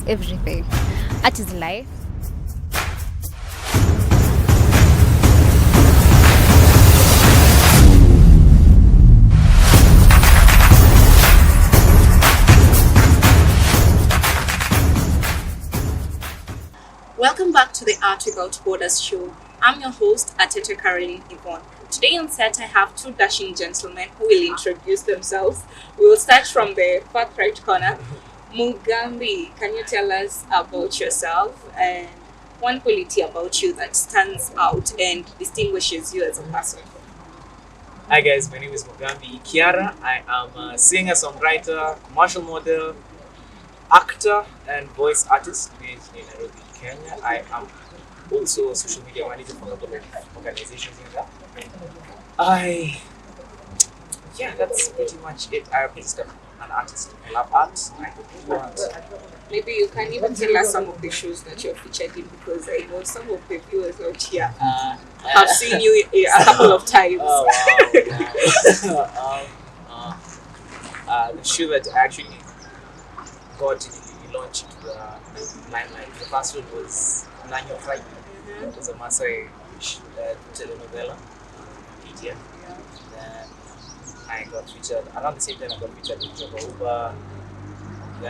everything. Art is life. Welcome back to the Art Without Borders show. I'm your host, Atete Caroline Yvonne. Today on set, I have two dashing gentlemen who will introduce themselves. We will start from the far right corner. Mugambi, can you tell us about yourself and one quality about you that stands out and distinguishes you as a person? Hi guys, my name is Mugambi Kiara. I am a singer, songwriter, commercial model, actor, and voice artist based in Nairobi, Kenya. I am also a social media manager for a couple of organizations in that. That's pretty much it. I'm just an artist. I love art. I do art. Maybe you can even tell us some of the shows that you're featured in, because I know some of the viewers out here have seen you a couple of times. Oh, wow. The show that actually got launched into the limelight. The first one was Nanyo Friday. It was a Maasai telenovela, media. Then I got featured around the same time. I got featured in Java. Then I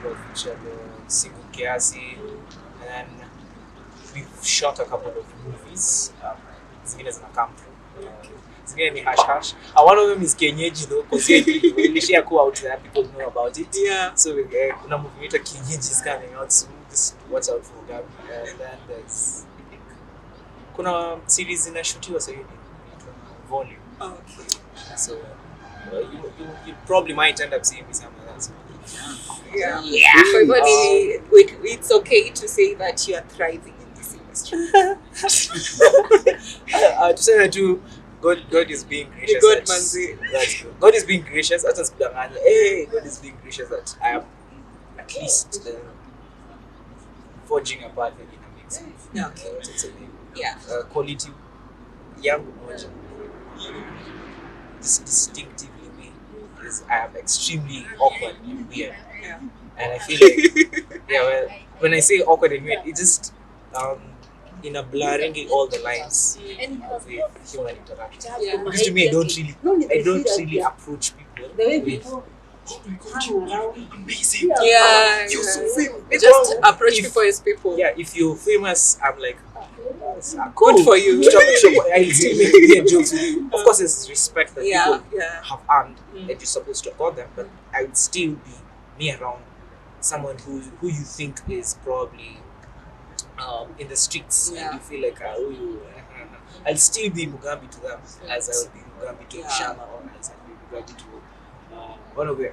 got featured in Siku Kiasi. And then we've shot a couple of movies. Zingine zina come through. Zingine ni hash hash. One of them is Kienyeji though, because we share out there, people know about it. Yeah. So kuna movie inaitwa Kienyeji is coming out soon. Just watch out for Mugambi. And then there's kuna series inashootiwa sasa hivi inaitwa Volume. Okay. So you probably might end up seeing me somewhere else. Yeah. For everybody, it's okay to say that you are thriving in this industry. To say that too, God is being gracious. God is being gracious. God is being gracious that I am at least forging a path in a mix. Okay. It's a Yeah. Quality young moja. Distinctively me is I am extremely awkward and weird. Yeah. And I feel like when I say awkward and weird, it just in a blurring all the lines of the human interaction. Yeah. Because to me, I don't really approach people with amazing. Yeah. You're so famous. You just approach people as people. Yeah, if you're famous, I'm like, Good for you. I still make weird jokes with you. Of course, there's respect that people have earned that you're supposed to accord them, but I would still be me around someone who you think is probably in the streets, and you feel like I'll still be Mugambi to them as I would be Mugambi to Shammah, or as I'll be Mugambi to one of the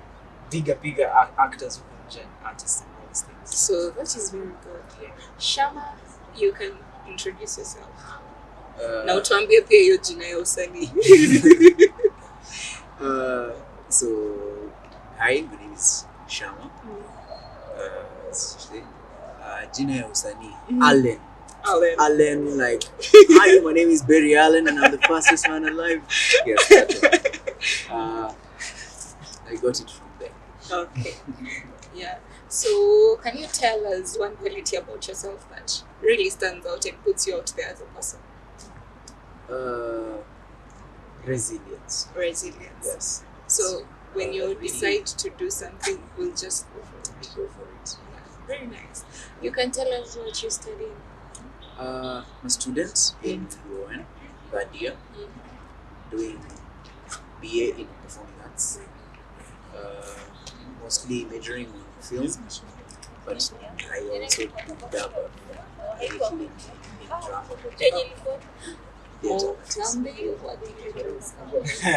bigger actors who are artists and all these things. So that is very good. Yeah. Shammah, you can introduce yourself. Na utuambie pia hiyo jina ya usanii. So, hi, my name is Shammah. Jina ya usanii, Allen, like, hi, my name is Barry Allen and I'm the fastest man alive. Yes, I got it from there. Okay. Yeah. So, can you tell us one quality about yourself that really stands out and puts you out there as a person? Resilience. Yes. So, when you decide to do something, we'll just go for it. Go for it. Very nice. You can tell us what you're studying. I'm a student in UN, third year, doing BA in Performing Arts. Mostly majoring on film, but I also do dabble a little in drama.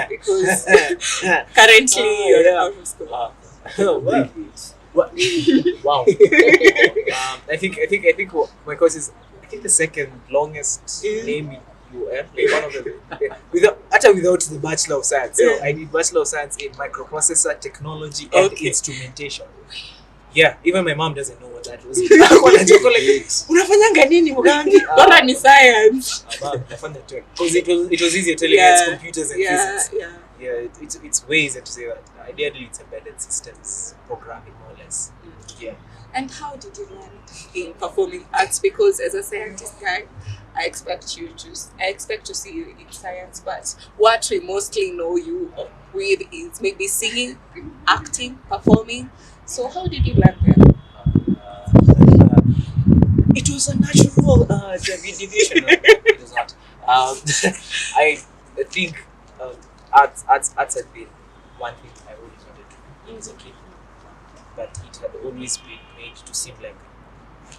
Because currently you're out of school. Wow. I think my course is the second longest name in UN. Like one of them. Without the Bachelor of Science. So I did Bachelor of Science in Microprocessor Technology and Instrumentation. Yeah, even my mom doesn't know what that was. Unafanyanga nini Mugambi? Bora ni science. Because it was easier telling us computers and physics. Yeah. It's way easier to say that. Ideally, it's embedded systems programming more or less. Yeah. And how did you learn in performing arts? Because as a scientist guy, I expect to see you in science, but what we mostly know you with is maybe singing, acting, performing. So how did you learn them? It was a natural deviation. No, it was not. I think arts had been one thing I always wanted to do as a kid, but it had always been made to seem like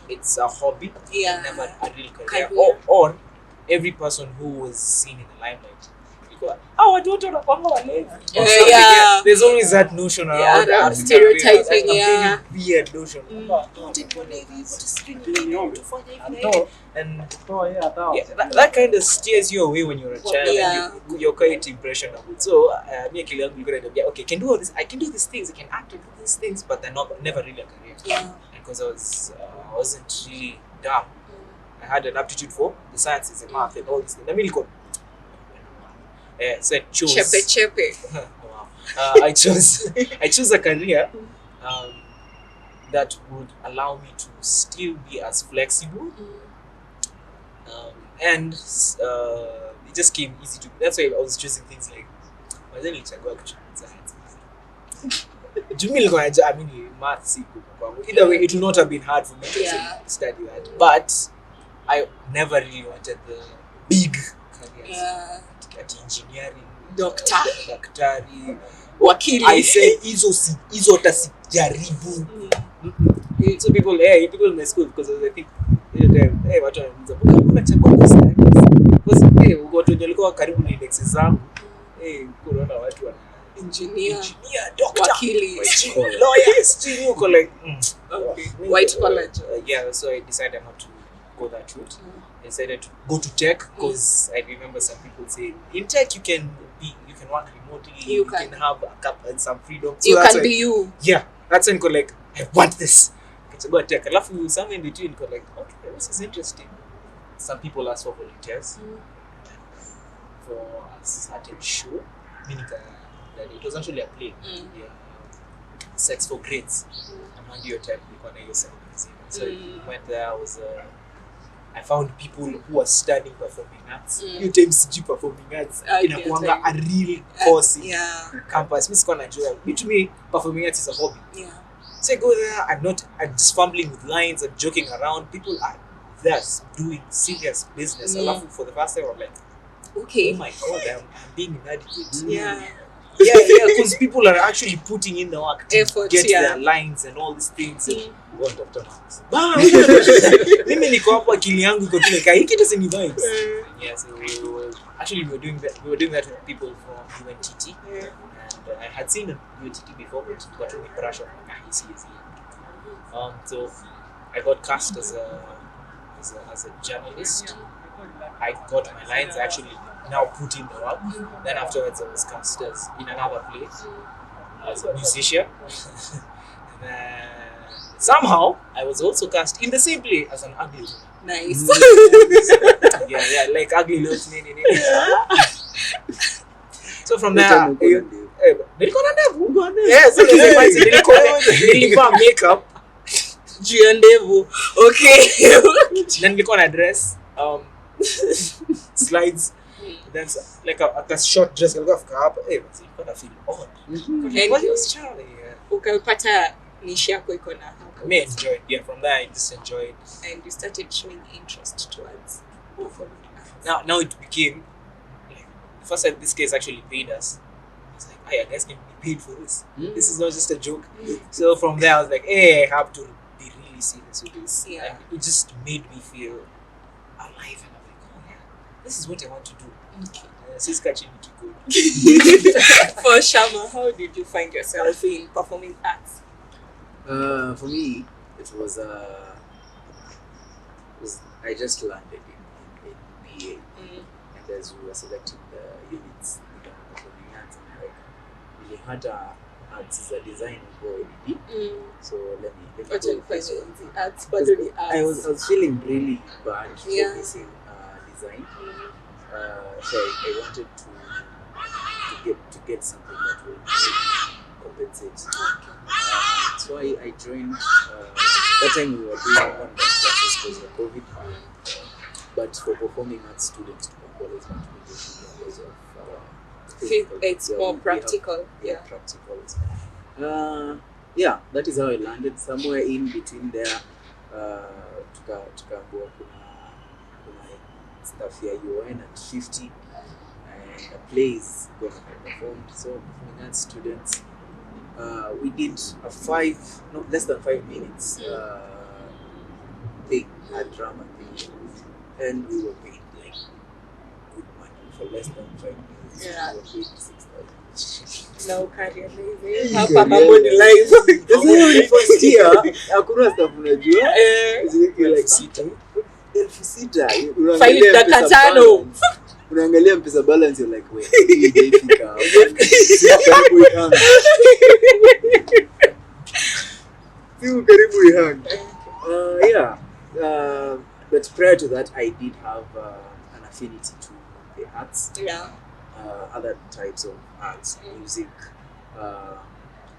it's a hobby, Yeah. never a real career. Career. Or every person who was seen in the limelight, you go, oh, I don't know what Yeah. There's always that notion around Yeah, around African stereotyping, parents, a yeah. very weird notion. And that kind of steers you away when you're a child. Yeah. And you're quite impressionable. So me and Kilian, we got to be okay. Can do all this. I can do these things. I can act and do these things, but they're never really a career. Yeah. Because I wasn't really dumb. I had an aptitude for the sciences and math and all these things. I mean, so I chose. Chepe. Wow. I chose a career that would allow me to still be as flexible, and it just came easy to me. That's why I was choosing things like, but then it's a go to science. I mean, math. Either way, it would not have been hard for me to study that, but I never really wanted the big careers. Yeah. At engineering, Daktari, wakili. I say hizo tasijaribu. So people in my school, because I think watu wananiuliza unachagua kwa studies, because watu walikuwa karibu na index zangu, unaona watu wana engineer, doctor, wakili, lawyer, still you like white collar. Yeah, so I decided not to go that route. I decided to go to tech because I remember some people saying in tech you can work remotely, you can have a cup and some freedom. So you can be you. Yeah, that's when you like, I want this. It's about tech. I love you somewhere in between. You like, okay, this is interesting. Some people ask for volunteers for a certain show, meaning that it was actually a play. Yeah. Sex for Grades. Among your time, so went there. I found people who were studying performing arts. Your time CG performing arts inakuanga a real course in campus. To me, performing arts is a hobby. Yeah. So I go there. I'm just fumbling with lines and joking around. People are there doing serious business. I laugh for the first time. I'm like, okay, oh my god, I'm being inadequate. Yeah, because people are actually putting in the work to effort, get their lines and all these things. Mimi niko hapo akili yangu iko kile kai hiki doesn't vibes. Yeah, so we were doing that with people from UNTT, and I had seen UNTT before, but got really pressure on so I got cast as a journalist. I got my lines actually now put in the work. Then afterwards I was cast as in another play as a musician. And then somehow I was also cast in the same play as an ugly woman. Nice. Yeah, like ugly looks. So from there, nilikuwa makeup. Ndevu. Okay. Then nilikuwa na dress slides. Then like a short dress nilikuwa fika hapa. But you gotta feel odd. What was Charlie? Ukapata niche yako iko na hapo. Me enjoyed. Yeah, from there I just enjoyed. And you started showing interest towards performing arts. Now it became like the first time this case actually paid us. I was like, I guess can be paid for this. This is not just a joke. So from there I was like, I have to be really serious with this. Yeah. And it just made me feel alive, and I'm like, oh yeah, this is what I want to do. Okay. So it's catching me to go. For Shammah, how did you find yourself in performing arts? For me, it was I just landed in BA, and as we were selecting the units, performing arts, and like really had arts is a design for LED. So let me go with this one. Arts, but only arts. I was feeling really bad for missing design. So I wanted to get something that will compensate. So so I joined. That time we were doing online classes because of COVID. But for performing arts students to always want to be because of It's more practical. Practical. That is how I landed somewhere in between there. Tukaambiwa kuna stuff ya UN at 50 and a plays going to be performed. So performing arts students, we did less than 5 minutes thing, a drama thing, and we were paid like good money for less than 5 minutes. Yeah. We were paid 6,000. Now career living. Hapa mambo ni live. First year hakuna stuff unajua. Zile like 6,000. Faili dakika 5. Unaangalia mpesa balance you're like wait, haijafika. Siku karibu ihang. But prior to that I did have an affinity to the arts. Yeah. Other types of arts, music,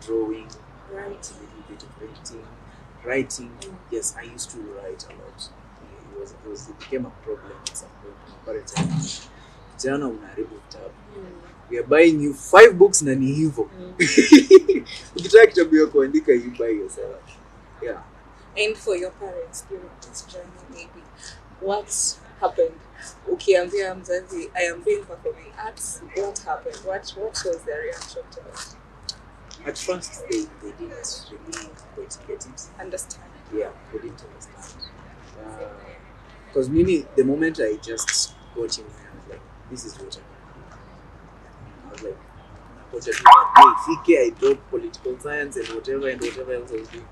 drawing, Right. a little bit of painting, writing. Yes, I used to write a lot. It became a problem at some point. My parents said, "Jana unaharibu vitabu. We are buying you 5 books na ni hivyo." Ukitaka kitabu ya kuandika you buy yourself. Yeah. And for your parents during this journey, maybe what happened? Ukiambia mzazi, I am doing performing arts. What happened? What was their reaction to it? At first, they didn't really quite get it. Understand? Yeah, they didn't understand. Because the moment I just got in there, I was like, this is what I'm doing. I was like, what I do, I dropped political science and whatever else I was doing.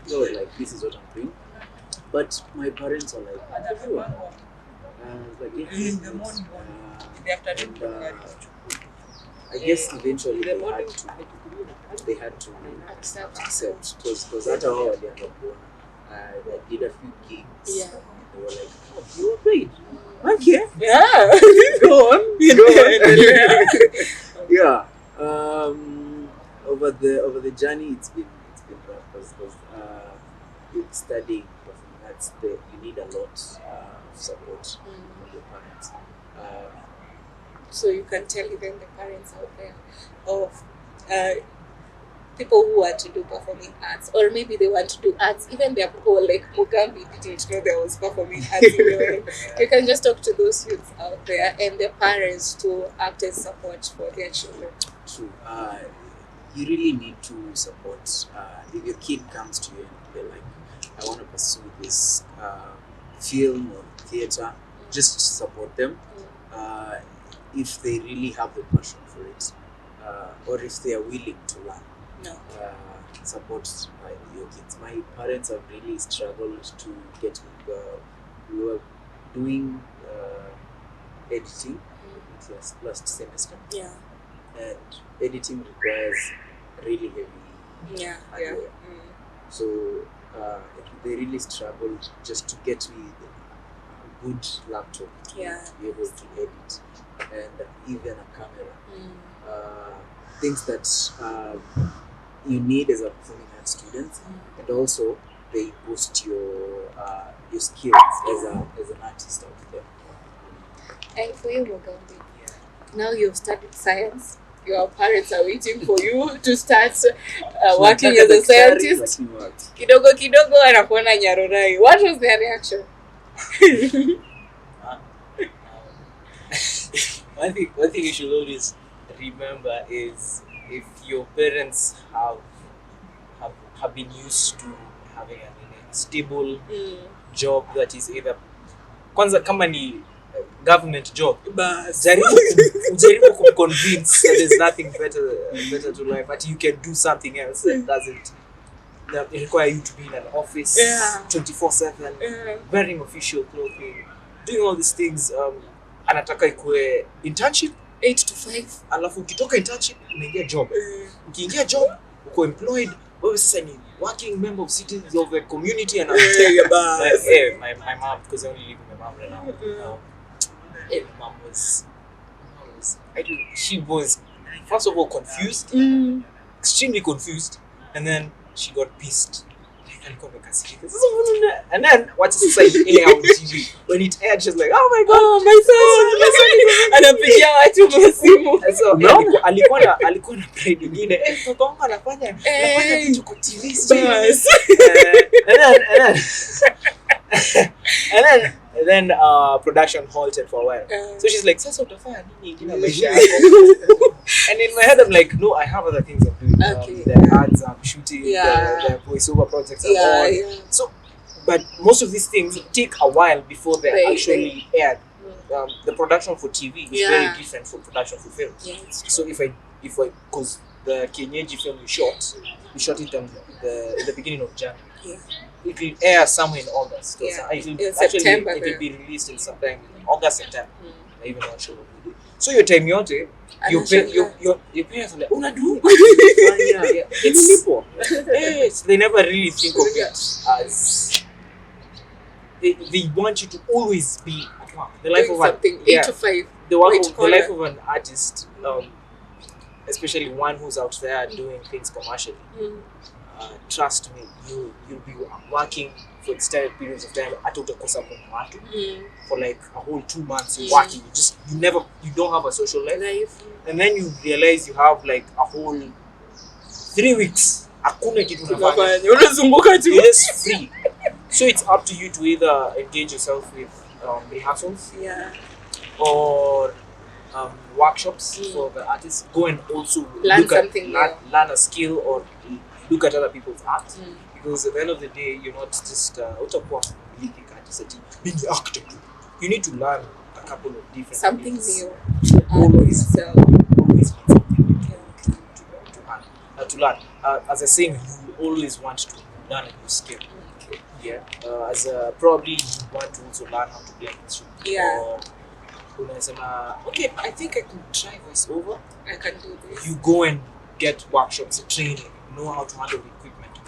So I was like, this is what I'm doing. But my parents are like, everyone. I was like, yeah, in the morning. I guess eventually they had to accept because that's how I ended up going. I did a few gigs. Yeah. They were like, oh, you were paid. Okay. Yeah. Go on. Yeah. Over the journey, it's been rough because studying performing arts, you need a lot of support from your parents. So you can tell even the parents out there of people who want to do performing arts, or maybe they want to do arts. Even there are people like Mugambi didn't know there was performing arts in your way. You can just talk to those youths out there and their parents to act as support for their children. True. You really need to support. If your kid comes to you and they're like, I want to pursue this film or theater, just support them. If they really have the passion for it, or if they are willing to learn. No. Support your kids. My parents have really struggled to get me. We were doing editing last semester. Yeah. And editing requires really heavy hardware. So they really struggled just to get me a good laptop to be able to edit, and even a camera. Things that you need as a performing arts student, and also they boost your skills as an artist out there. And for you, Mugambi, now you've studied science. Your parents are waiting for you to start working as a scientist. Kidogo anakuona Nyarorai. What was their reaction? One thing you should always remember is if your parents have been used to having a stable job that is either kwanza kama ni government job, jaribu convince that there's nothing better to life, but you can do something else that doesn't require you to be in an office 24/7, wearing official clothing, doing all these things. Anataka ikue internship 8 to 5, alafu ukitoka internship unaingia job. Ukiingia job uko employed, wewe sasa ni working member of citizens of the community. And my mom, because I only live with my mom right now. My mom was she was first of all confused, extremely confused, and then she got pissed. Alikuwa amekasirika. Sasa mbona and then what is inside the air on TV when it aired she's like oh my god my son anapigia watu masimu. So alikuwa na pride nyingine mtoto wangu anafanya kitu kwa TV Bas. and then production halted for a while. So she's like sasa utafanya nini ingine maisha yako? And in my head I'm like no, I have other things I'm doing. Okay. The ads I'm shooting, the voiceover projects I'm on. Yeah. So but most of these things take a while before they're actually aired. The production for TV is very different from production for film. Yeah, so if I because the Kenyeji film we shot it in the beginning of January. Yeah. It will air somewhere in August. Yeah. It will, In September, it will be released in sometime in August, September. I even not sure what we do. So your time yote, your parents are like, "Una do?" It's simple. Yes, they never really think of it as they want you to always be the life of something 8 to 5. The life of an artist, especially one who's out there doing things commercially. Trust me, you'll be working for extended periods of time. For like a whole 2 months you're working. You don't have a social life. And then you realize you have like a whole 3 weeks. You're just free. So it's up to you to either engage yourself with rehearsals, or workshops for the artists. Go and also learn a skill or look at other people's art, because at the end of the day you're not just being the architect. You need to learn a couple of different something things. new. Always find something new to learn. As I was saying, you always want to learn a new skill. Probably you want to also learn how to play an instrument. Or okay, I think I could try voiceover. I can do this. You go and get workshops and training. Know how to handle the equipment.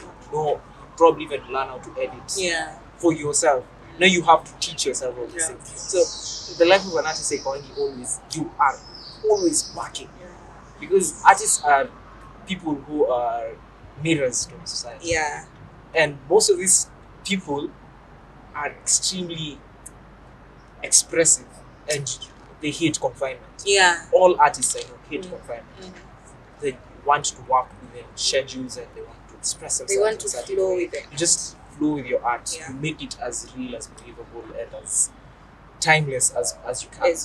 Probably even learn how to edit for yourself. Now you have to teach yourself all these things. So the life of an artist you are always working. Because artists are people who are mirrors to society. And most of these people are extremely expressive and they hate confinement. All artists I know hate confinement. They want to work within schedules and they want to express themselves. They want to flow with it. You just flow with your art. You make it as real, as believable, and as timeless as you can.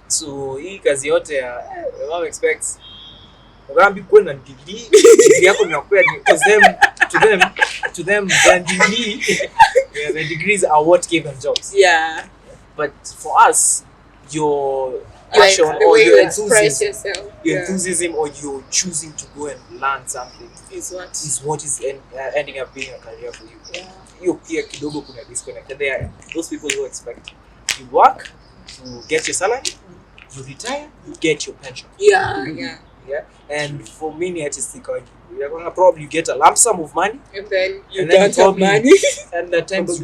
So hii kazi yote ya mom expects Mugambi kuwa na degree yako mnakwenda, because to them the degrees are what gave them jobs. But for us, your passion or your enthusiasm or your choosing to go and learn something is what is ending up being a career for you. You pia kidogo kuna disconnect. There are those people who expect you work, you get your salary, you retire, you get your pension. And for many artists, you're gonna probably get a lump sum of money, and then you don't have money, and at times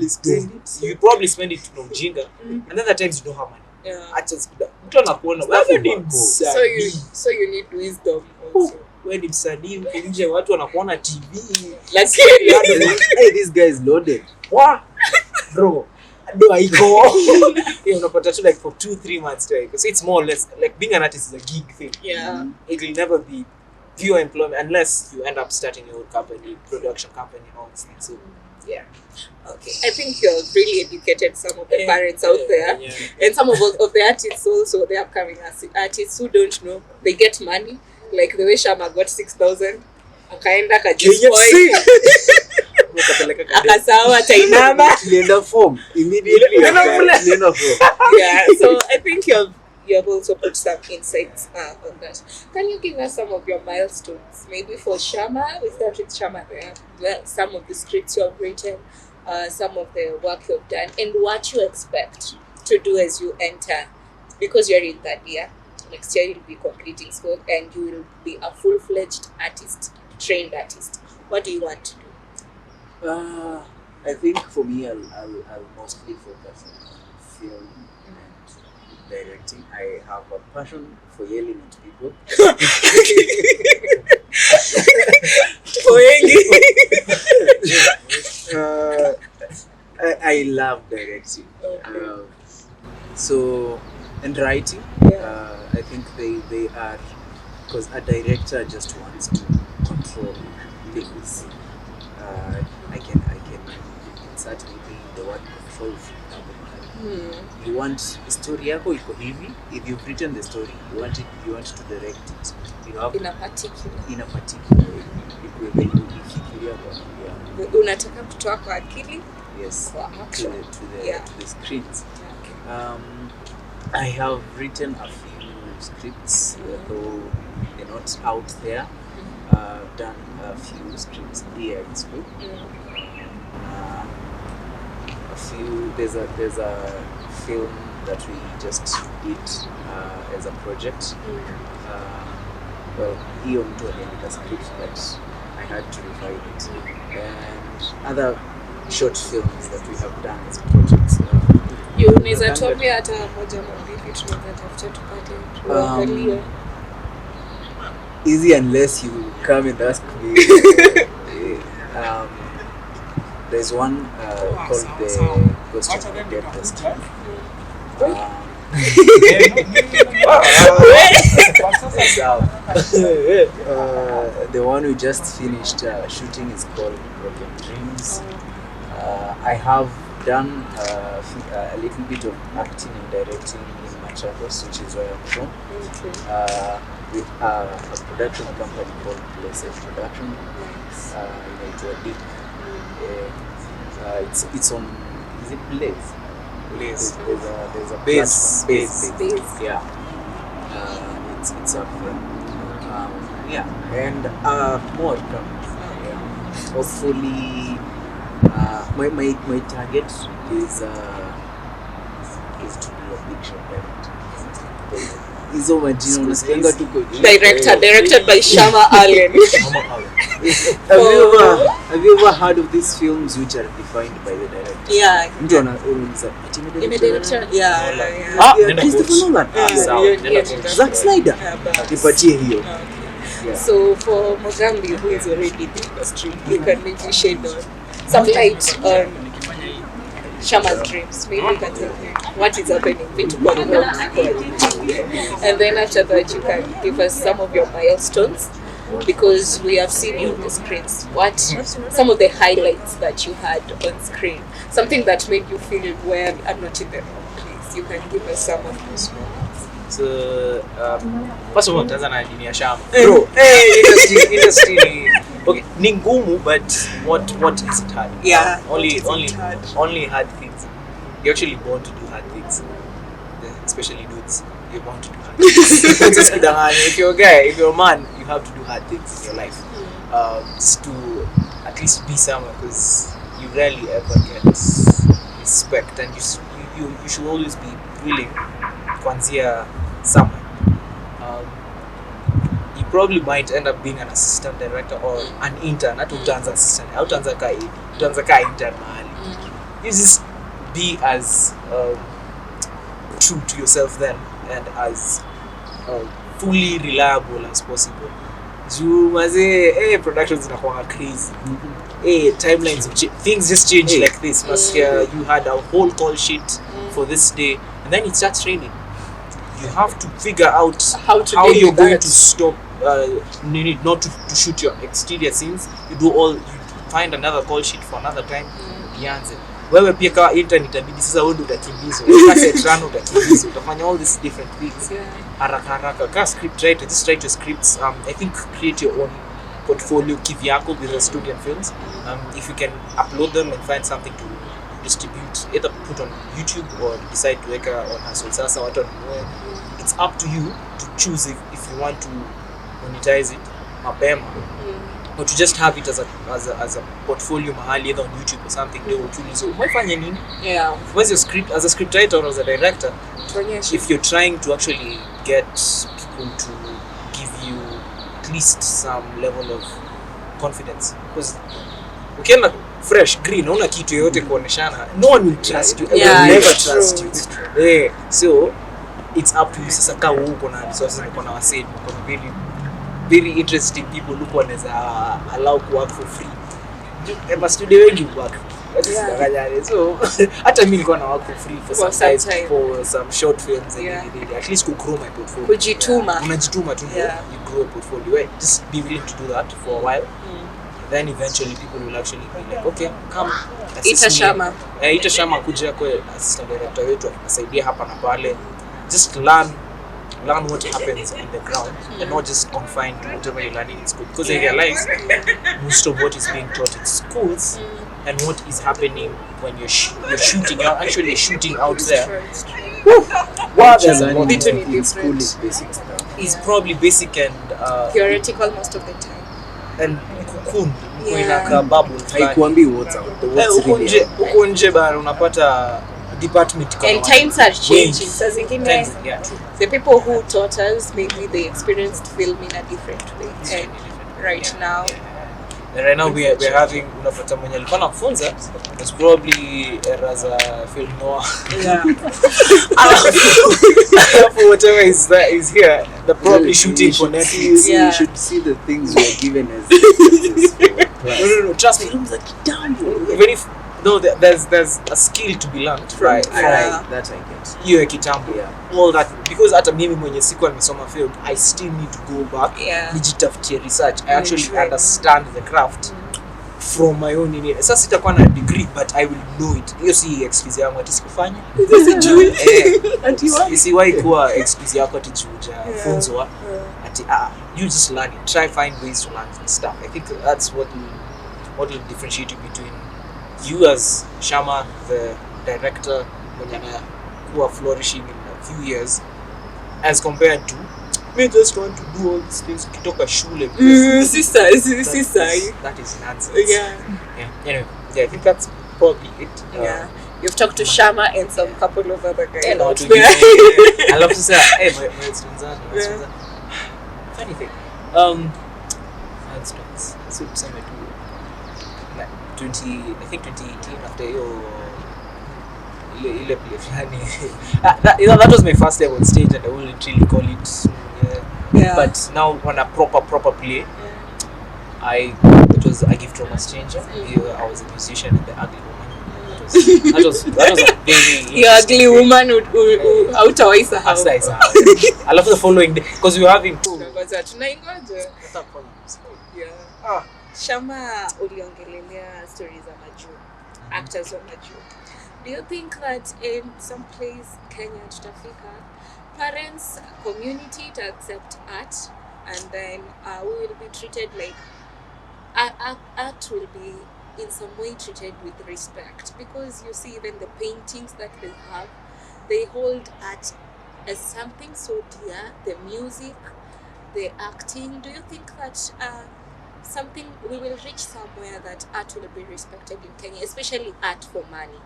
you probably spend it on ujinga, and then at times you don't have money. So you need wisdom also. When it's msanii ukije watu wanakuona TV like hey, this guy is loaded. Wow, bro, do I go? Unapata tu like for 2-3 months to go. So it's more or less like being an artist is a gig thing. It will never be pure employment unless you end up starting your own company, production company, and all these things. So okay, I think you've really educated some of the parents out there, and some of the artists also, the upcoming artists who don't know, they get money, like the way Shammah got 6,000, akaenda kajispoil, akasawa tainama, Linda form immediately. So I think you have also put some insights on that. Can you give us some of your milestones? Maybe for Shammah, we start with Shammah there. Some of the scripts you have written, some of the work you've done, and what you expect to do as you enter, because you're in that year. Next year you'll be completing school and you will be a full-fledged artist, trained artist. What do you want to do? I think for me, I'll mostly focus on film and directing. I have a passion for yelling at people. I love directing. So and writing, I think they are, because a director just wants to control things. I can insert maybe the word control. You want story yako iko hivi. If you've written the story, you want to direct it. You have in a particular way. When you fikiria kwa akili. Unataka kutoa kwa akili? Yes. For action. To the scripts. I have written a few scripts, though they're not out there. I've done a few scripts here in school. There's a film that we just did as a project. Well, hiyo mtu aliandika script, but I had to revise it. And other short films that we have done as projects. Unaweza tuambia hata moja mbili tunaweza tafuta tupate. Easy unless you come and ask me. There's one called the Ghost of the Dead Dust. The one we just finished shooting is called Broken Dreams. I have done a little bit of acting and directing in Machakos, which is where I'm from, with a production company called Blessed Production. It's on, is it Blaze? There's a base. Yeah. It's a film. And more coming. Hopefully, my target is to be a big shot director. Hizo majina unasikianga tuko Directed by Shammah and I. Have you ever heard of these films which are defined by the director? Yeah. Mtu anauliza Director. Christopher Nolan. Zack Snyder. Nipatie hiyo. So for Mugambi, who is already in the industry, you can maybe shed some light on Shammah's dreams. Maybe you can tell me what is happening between and then after that you can give us some of your milestones, because we have seen you on the screens. What some of the highlights that you had on screen, something that made you feel, well, I'm not in the wrong place. You can give us some of those moments. So first of all, Tanzania ni ya Shammah. Bro, industry okay, ni ngumu, but what is it hard? Yeah. Only hard things. You're actually born to do hard things. Especially dudes, you're born to do hard things. If you're a guy, if you're a man, you have to do hard things in your life. Just to at least be somewhere, because you rarely ever get respect, and you should always be willing kuanzia somewhere. You probably might end up being an assistant director or an intern. Not utaanza assistant, utaanza ka intern mahali. You just be as true to yourself then, and as fully reliable as possible. Productions zinakuwa crazy. Timelines of things just change like this. You had a whole call sheet for this day, and then it starts raining. You have to figure out how you're going to stop, not to shoot your exterior scenes. You find another call sheet for another time. Wewe pia kama intern itabidi sasa wewe utakimbizwa. Set run utakimbizwa. Utafanya all these different things. Haraka. Ka script writer, just write your scripts. I think create your own portfolio kivyako with the student films. If you can upload them and find something to distribute, either put on YouTube or decide to weka on Hustle Sasa watu wanunue. It's up to you to choose if you want to monetize it mapema. Or to just have it as a portfolio mahali, either on YouTube or something. They will choose. So, umefanya nini? Yeah. Where's your script as a script writer or as a director? If you're trying to actually get people to give you at least some level of confidence, because ukienda fresh green, una kitu yote kuoneshana, no one will trust you. Everyone will never trust you. So it's up to you. Sasa kama uko na resources, uko na wasedi, uko na really very interesting people look on as allow to work for free. But studio wengi work. So hata mimi nilikuwa na work for free for some time for some short films and at least to grow my portfolio. Kujituma. Unajituma tu you grow a portfolio. Just be willing to do that for a while. Then eventually people will actually be like, okay, come ita Shammah kuja kwa assistant director wetu asaidia hapa na pale. Just learn what happens in the ground and not just confined to whatever you're learning in school, because I realize most of what is being taught in schools and what is happening when you're shooting, you're actually shooting out there. What is in school is basic stuff. Is probably basic and theoretical most of the time. And cocoon kwa bubble haikuambii what's really huko nje bana unapata department and times are changing. So the people who taught us, maybe they experienced film in a different way. And right now we're having unapata mwenye alikuwa anafunza was probably as a film noir. For whatever is here, the probably shooting for Netflix. You should see the things we are given as no, trust me. Even if there's a skill to be learned, right? That I get. Hiyo kitambo. All that, because hata mimi mwenye sikuwa nimesoma film, I still need to go back nijitafutie research. I actually understand the craft from my own in. Sasa sitakuwa na degree but I will know it. Hiyo si excuse yangu ati sikufanya. Sijui. Isiwahi kuwa excuse yako ati chuja funzwa ati you just learn it. Try find ways to learn stuff. I think that's what will differentiate you between you as Shammah, the director, who are flourishing in a few years, as compared to me just want to do all these things. Kitoka shule. Sister. That is nonsense. Anyway, I think that's probably it. You've talked to Shammah and some couple of other guys. I love to say, hey, my students are. Funny thing. For instance, so some I 2018 after ile play flani. That was my first time on stage and I wouldn't really call it but now on a proper play it was a gift from a stranger. I was a musician in the ugly woman. That was a very the ugly woman hautawaisa how I love the following day because we were having two Shammah uliongelelea stories za majuu, actors wa majuu. Do you think that in some place Kenya tutafika parents community to accept art and then we will be treated like art will be in some way treated with respect, because you see even the paintings that they have, they hold art as something so dear, the music, the acting. Do you think that something we will reach somewhere that art will be respected in Kenya, especially art for money,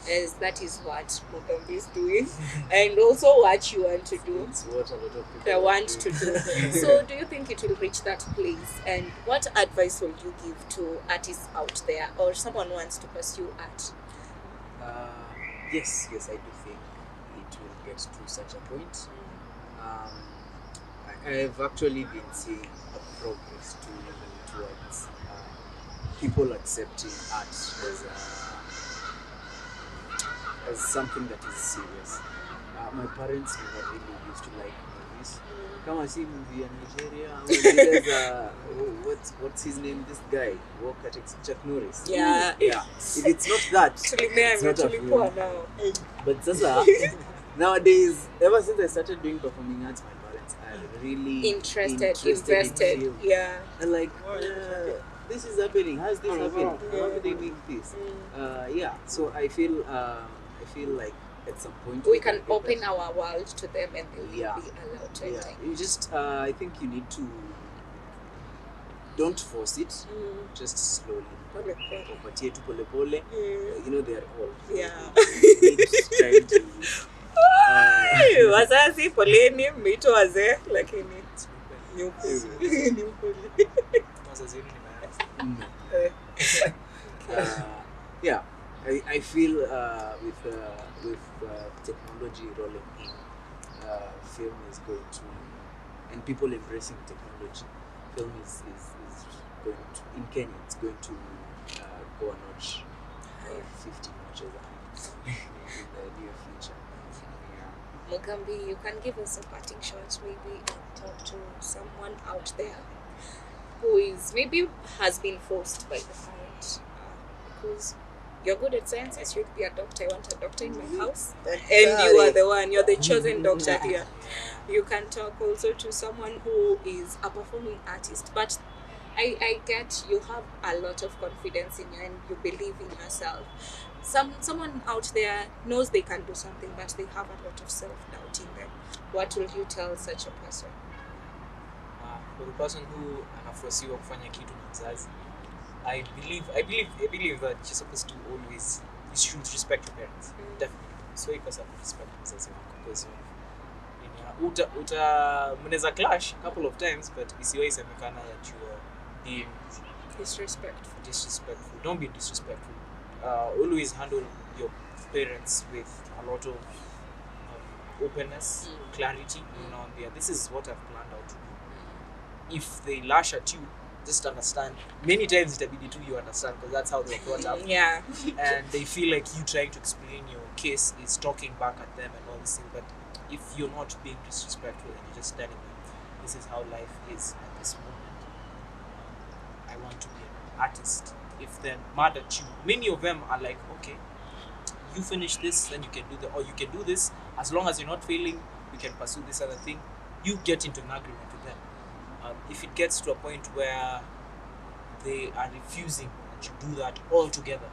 as that is what Mugambi is doing and also what you want to do. It's what a lot of people they want to do. So do you think it will reach that place, and what advice will you give to artists out there or someone who wants to pursue art? Yes, I do think it will get to such a point. I've actually been seeing a progress towards people accepting art as something that is serious. My parents never really used to like movies. Come and see movie in Nigeria. What's his name? This guy, Chuck Norris. Yeah. If it's not that, it's not a film. But sasa, nowadays, ever since I started doing performing arts, my parents are really invested. Yeah. And like, this is happening. How's this happening? How do they make this? So I feel like at some point we can open our world to them and they will be allowed to enter. You just I think you need to don't force it, just slowly. Opatie tu pole pole. You know, they are old. Trying to wazazi poleni mito wazee lakini ni ukweli. wazazi I feel with technology rolling in, film is going to and people embracing technology, film is going to, in Kenya, it's going to go a notch, 50 notches in the near future. Yeah. Mugambi, you can give us a parting shot, maybe, and talk to someone out there who is maybe has been forced by the parent because you're good at sciences, you'd be a doctor. I want a doctor in my house, and you are the one. You're the chosen doctor here. You can talk also to someone who is a performing artist, but I get you have a lot of confidence in you and you believe in yourself. Someone out there knows they can do something, but they have a lot of self-doubt in them. What will you tell such a person? For the person who anafosiwa kufanya kitu na mzazi, I believe that you're supposed to always, you should respect your parents. Definitely. So you must respect mzazi wako because mnaweza clash a couple of times, but isiwe isemekana that you are being disrespectful. Don't be disrespectful. Always handle your parents with a lot of openness, clarity. This is what I've planned out to do. If they lash at you, just understand. Many times itabidi too you understand because that's how they were brought up. Yeah. And they feel like you trying to explain your case is talking back at them and all this thing. But if you're not being disrespectful and you're just telling them, this is how life is at this moment. I want to be an artist. If they're mad at you, many of them are like, okay, you finish this, then you can do that, or you can do this. As long as you're not failing, you can pursue this other thing. You get into an agreement with them. If it gets to a point where they are refusing that you do that altogether,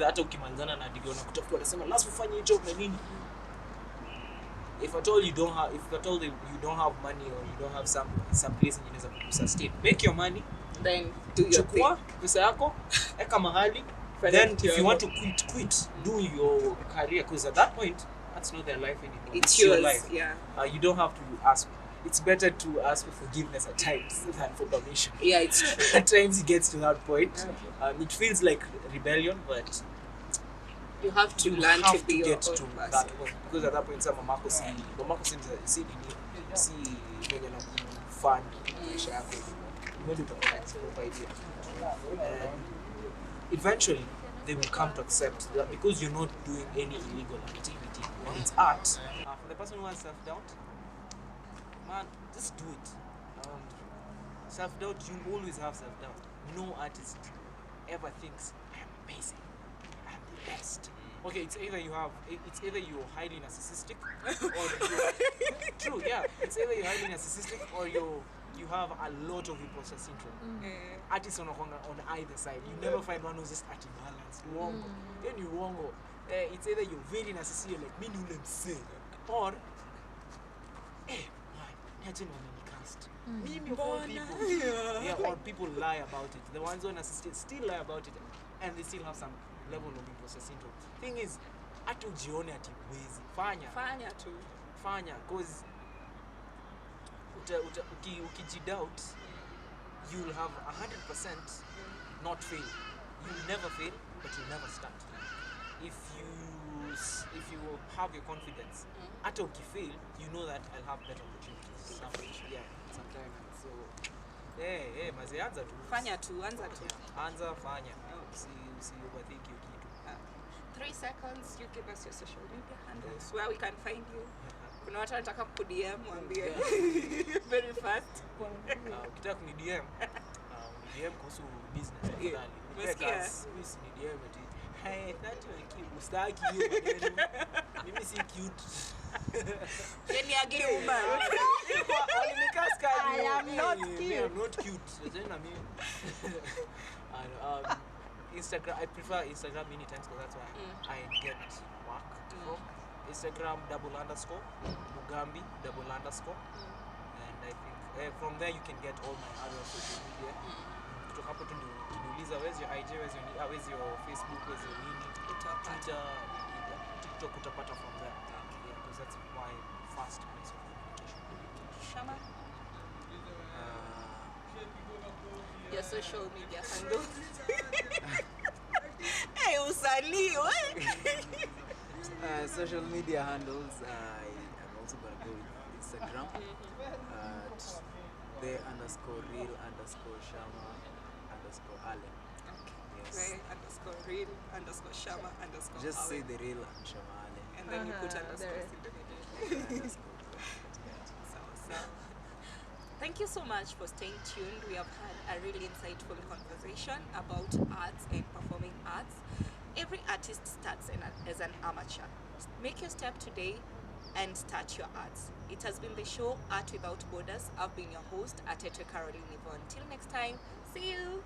hata ukimalizana na digona kutafuta wanasema lazima ufanye job na nini. If at all you don't have money or you don't have some place in unaweza sustain, make your money, then do your thing. Pesa yako eka mahali, then if you want to quit, do your career, because at that point that's not their life anymore. It's your yours, life. yeah. You don't have to ask. It's better to ask for forgiveness at times than for permission. Yeah, it's true. At times it gets to that point. It feels like rebellion, but you have to learn to be get your to own that person. point. Because at that point, some mamako see venye na kufund maisha yako. When you talk about idea, and eventually they will come to accept that because you're not doing any illegal activity. It's art. For the person who has self-doubt, man, just do it. Self-doubt, you always have self-doubt. No artist ever thinks, I'm amazing, I'm the best. Okay, it's either you're highly narcissistic or true, yeah. It's either you're highly narcissistic or you have a lot of imposter syndrome. Artists on either side. You never find one who's just at balance. Uongo. Then you wongo. It's either you're very narcissistic, like me you say, or cast. Mimi of all people. Yeah, or people lie about it. The ones who are narcissistic still lie about it, and they still have some level of imposter syndrome. Thing is, hata ujione ati wezi. Fanya tu. Because ukijidoubt, you'll have 100% not fail. You'll never fail, but you'll never start. If you have your confidence, hata ukifail, you know that I'll have better opportunities. Sometime. So, maze anza tu. Fanya tu, anza tu. Fanya. See overthink your kitu. 3 seconds, you give us your social media handles where we can find you. Kuna watu wanataka ku-DM mwambie. Very fast. Ukitaka kuni-DM, DM kuhusu business fulani. Umesikia? Ni DM eti, hey, that you cute. Ustaki hiyo maneno. Mimi si cute. Yeni ageuba. I am not cute. I'm not cute. Tena mimi. Instagram, I prefer Instagram many times because that's where I get work from. Instagram _Mugambi _ and I think from there you can get all my other social media. Kutoka hapo tu niuliza where's your IG, where's your Facebook, where's your nini, Twitter, TikTok utapata from there. Yeah, because that's my fast means of communication. Shammah, your social media handles. Hey, usanii social media handles, I'm also going to go with Instagram, at the_real_Shammah_Allen. Okay. Yes. _real_Shammah_Allen. Just say the real and Shammah Allen. And then you put Uh-huh, underscores in the middle. Underscore. So. Thank you so much for staying tuned. We have had a really insightful conversation about arts and performing arts. Every artist starts as an amateur. Make your step today and start your arts. It has been the show Art Without Borders. I've been your host, Atete Caroline Yvonne. Till next time, see you.